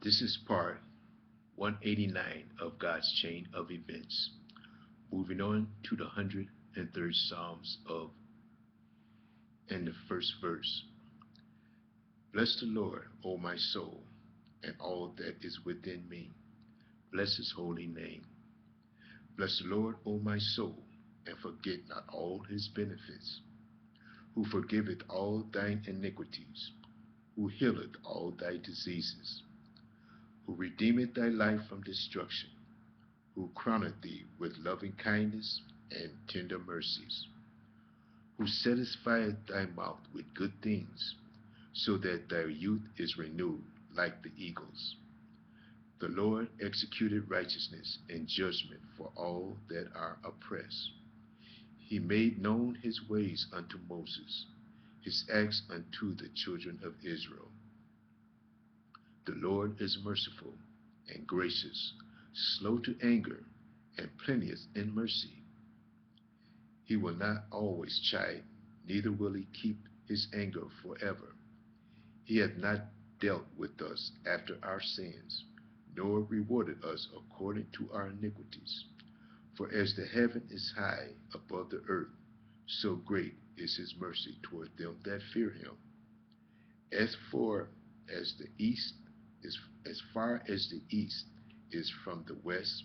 This is part 189 of God's chain of events. Moving on to the 103rd Psalms of and the first verse. Bless the Lord, O my soul, and all that is within me. Bless his holy name. Bless the Lord, O my soul, and forget not all his benefits, who forgiveth all thine iniquities, who healeth all thy diseases, who redeemeth thy life from destruction, who crowneth thee with loving kindness and tender mercies, who satisfieth thy mouth with good things, so that thy youth is renewed like the eagles. The Lord executed righteousness and judgment for all that are oppressed. He made known his ways unto Moses, his acts unto the children of Israel. The Lord is merciful and gracious, slow to anger, and plenteous in mercy. He will not always chide, neither will he keep his anger forever. He hath not dealt with us after our sins, nor rewarded us according to our iniquities. For as the heaven is high above the earth, so great is his mercy toward them that fear him. As far as the east is as far as the east is from the west,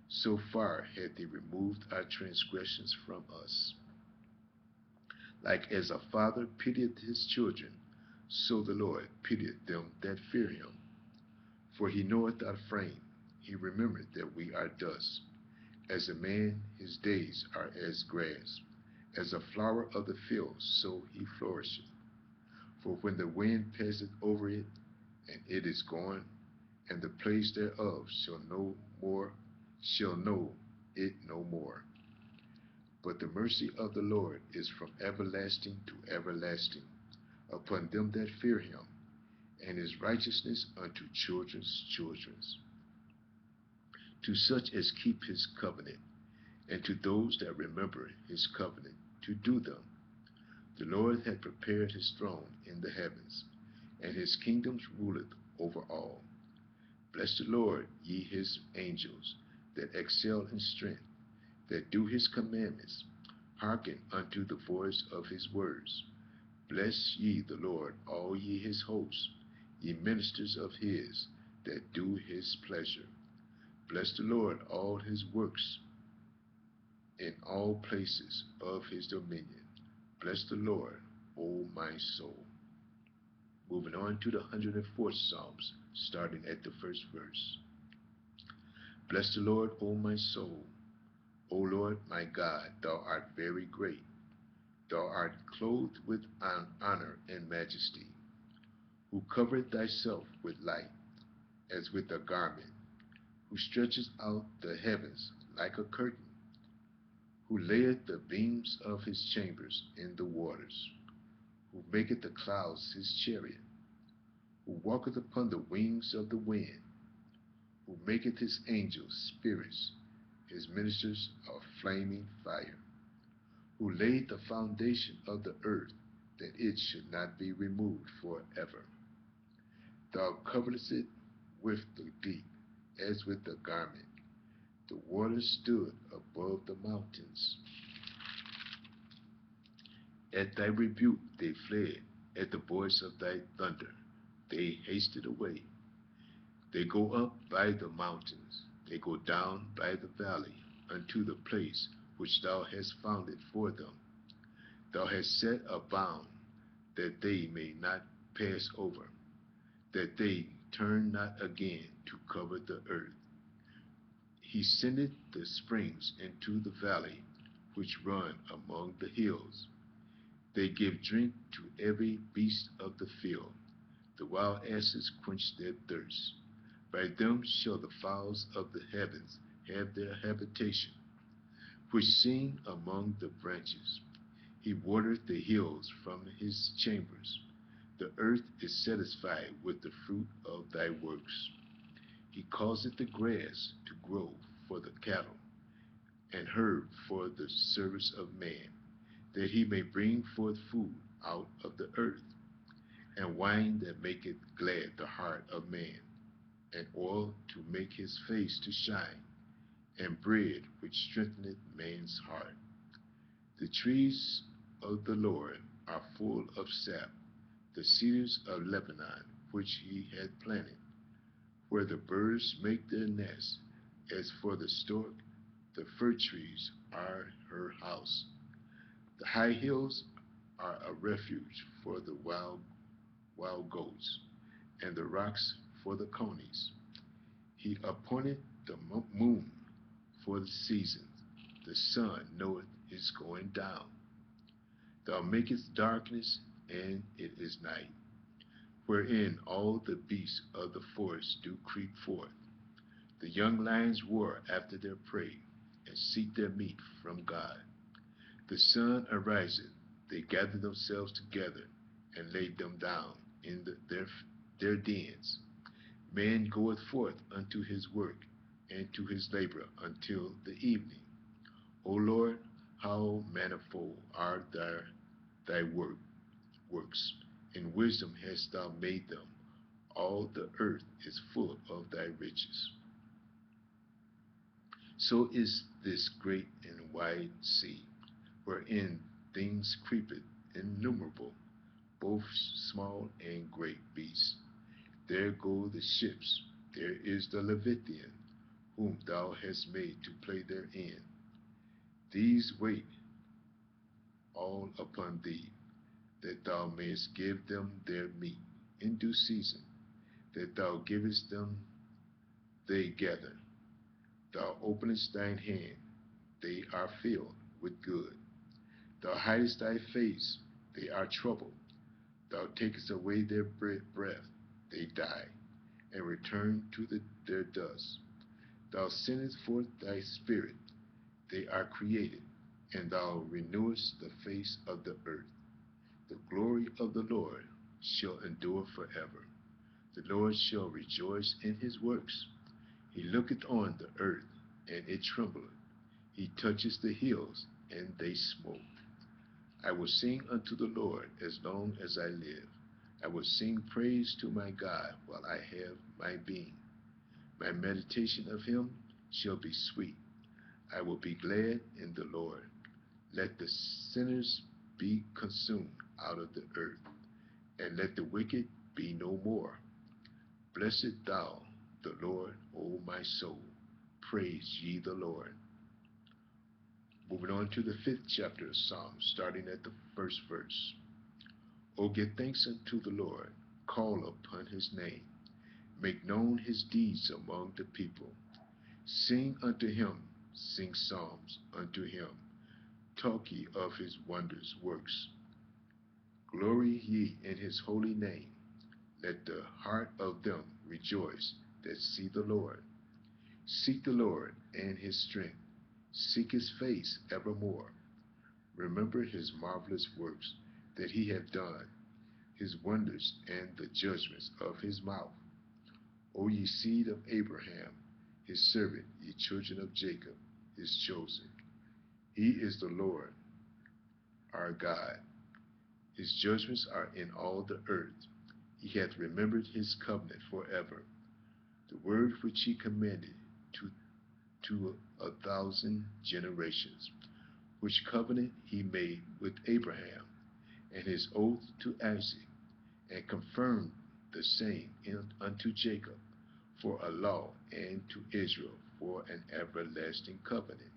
so far hath he removed our transgressions from us. Like as a father pitieth his children, so the Lord pitieth them that fear him. For he knoweth our frame, he remembereth that we are dust. As a man, his days are as grass, as a flower of the field, so he flourisheth. For when the wind passeth over it, and it is gone, and the place thereof shall know it no more. But the mercy of the Lord is from everlasting to everlasting upon them that fear him, and his righteousness unto children's children, to such as keep his covenant, and to those that remember his covenant to do them. The Lord hath prepared his throne in the heavens, and his kingdom ruleth over all. Bless the Lord, ye his angels, that excel in strength, that do his commandments, hearken unto the voice of his words. Bless ye the Lord, all ye his hosts, ye ministers of his, that do his pleasure. Bless the Lord, all his works, in all places of his dominion. Bless the Lord, O my soul. Moving on to the 104th Psalms, starting at the first verse. Bless the Lord, O my soul. O Lord, my God, thou art very great. Thou art clothed with honor and majesty, who covereth thyself with light, as with a garment, who stretcheth out the heavens like a curtain, who layeth the beams of his chambers in the waters, who maketh the clouds his chariot, who walketh upon the wings of the wind, who maketh his angels spirits, his ministers of flaming fire, who laid the foundation of the earth, that it should not be removed forever. Thou coverest it with the deep, as with a garment. The waters stood above the mountains. At thy rebuke they fled, at the voice of thy thunder they hasted away. They go up by the mountains, they go down by the valley, unto the place which thou hast founded for them. Thou hast set a bound, that they may not pass over, that they turn not again to cover the earth. He sendeth the springs into the valley, which run among the hills. They give drink to every beast of the field. The wild asses quench their thirst. By them shall the fowls of the heavens have their habitation, which sing among the branches. He watereth the hills from his chambers. The earth is satisfied with the fruit of thy works. He causeth the grass to grow for the cattle, and herb for the service of man, that he may bring forth food out of the earth, and wine that maketh glad the heart of man. and oil to make his face to shine, and bread which strengtheneth man's heart. The trees of the Lord are full of sap, the cedars of Lebanon which he hath planted, where the birds make their nests. As for the stork, the fir trees are her house. The high hills are a refuge for the wild goats, and the rocks for the conies. He appointed the moon for the seasons. The sun knoweth his going down. Thou makest darkness, and it is night, wherein all the beasts of the forest do creep forth. The young lions roar after their prey, and seek their meat from God. The sun ariseth, they gather themselves together, and lay them down in their dens. Man goeth forth unto his work, and to his labor until the evening. O Lord, how manifold are thy works! In wisdom hast thou made them. All the earth is full of thy riches. So is this great and wide sea, wherein things creepeth innumerable, both small and great beasts. There go the ships, there is the Leviathan, whom thou hast made to play therein. These wait all upon thee, that thou mayest give them their meat in due season, that thou givest them, they gather. Thou openest thine hand, they are filled with good. Thou hidest thy face, they are troubled. Thou takest away their breath, they die, and return to their dust. Thou sendest forth thy spirit, they are created, and thou renewest the face of the earth. The glory of the Lord shall endure forever. The Lord shall rejoice in his works. He looketh on the earth, and it trembleth. He touches the hills, and they smoke. I will sing unto the Lord as long as I live. I will sing praise to my God while I have my being. My meditation of him shall be sweet. I will be glad in the Lord. Let the sinners be consumed out of the earth, and let the wicked be no more. Blessed thou the Lord, O my soul. Praise ye the Lord. Moving on to the 5th chapter of Psalms, starting at the 1st verse. O give thanks unto the Lord, call upon his name, make known his deeds among the people. Sing unto him, sing psalms unto him, talk ye of his wondrous works. Glory ye in his holy name. Let the heart of them rejoice that see the Lord. Seek the Lord and his strength. Seek his face evermore. Remember his marvelous works that he hath done, his wonders and the judgments of his mouth. O ye seed of Abraham, his servant, ye children of Jacob, his chosen. He is the Lord, our God. His judgments are in all the earth. He hath remembered his covenant forever, the word which he commanded to 1,000 generations, which covenant he made with Abraham, and his oath to Isaac, and confirmed the same unto Jacob for a law, and to Israel for an everlasting covenant,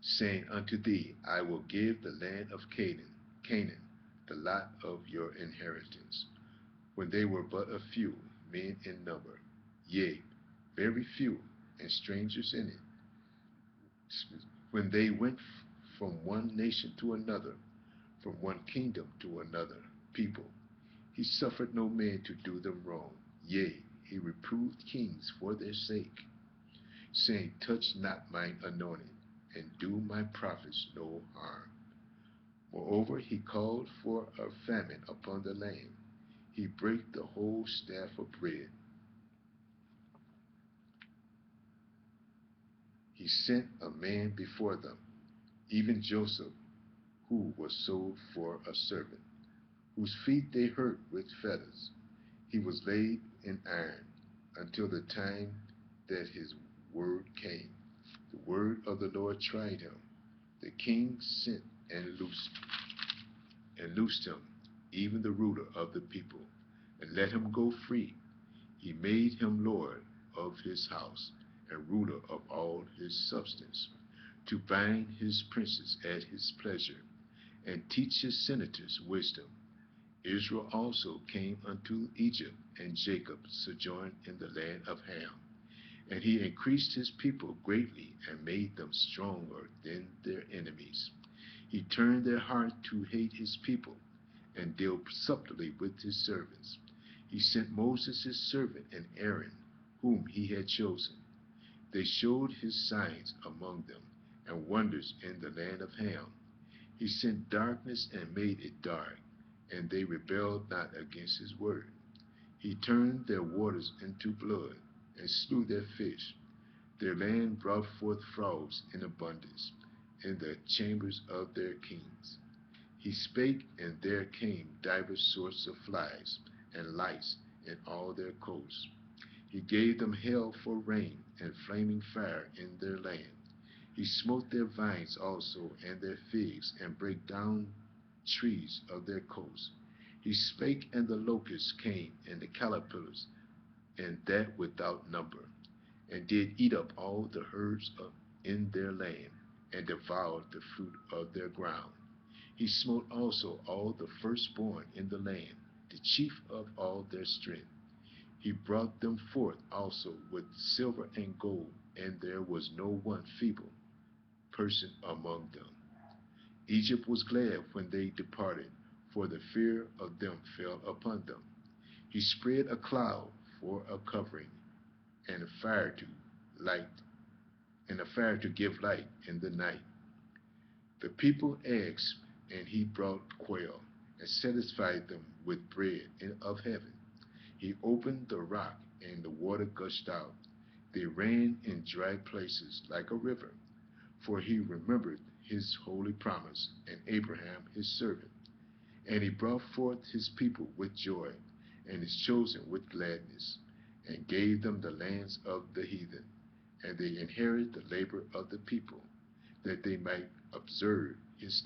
saying unto thee, I will give the land of Canaan, the lot of your inheritance. When they were but a few men in number, yea, very few, and strangers in it, when they went from one nation to another, from one kingdom to another people, he suffered no man to do them wrong. Yea, he reproved kings for their sake, saying, touch not mine anointed, and do my prophets no harm. Moreover, he called for a famine upon the land. He brake the whole staff of bread. He sent a man before them, even Joseph, who was sold for a servant, whose feet they hurt with fetters. He was laid in iron until the time that his word came. The word of the Lord tried him. The king sent and loosed him, even the ruler of the people, and let him go free. He made him lord of his house and ruler of all his substance, to bind his princes at his pleasure, and teach his senators wisdom. Israel also came unto Egypt, and Jacob sojourned in the land of Ham. And he increased his people greatly, and made them stronger than their enemies. He turned their heart to hate his people, and dealt subtly with his servants. He sent Moses his servant and Aaron, whom he had chosen. They showed his signs among them, and wonders in the land of Ham. He sent darkness and made it dark, and they rebelled not against his word. He turned their waters into blood, and slew their fish. Their land brought forth frogs in abundance, in the chambers of their kings. He spake, and there came divers sorts of flies, and lice in all their coasts. He gave them hail for rain, and flaming fire in their land. He smote their vines also, and their figs, and brake down trees of their coasts. He spake, and the locusts came, and the caterpillars, and that without number, and did eat up all the herbs in their land, and devoured the fruit of their ground. He smote also all the firstborn in the land, the chief of all their strength. He brought them forth also with silver and gold, and there was no one feeble person among them. Egypt was glad when they departed, for the fear of them fell upon them. He spread a cloud for a covering, and a fire to light, and a fire to give light in the night. The people asked, and he brought quail, and satisfied them with bread of heaven. He opened the rock, and the water gushed out. They ran in dry places like a river, for he remembered his holy promise, and Abraham his servant. And he brought forth his people with joy, and his chosen with gladness, and gave them the lands of the heathen, and they inherited the labor of the people, that they might observe his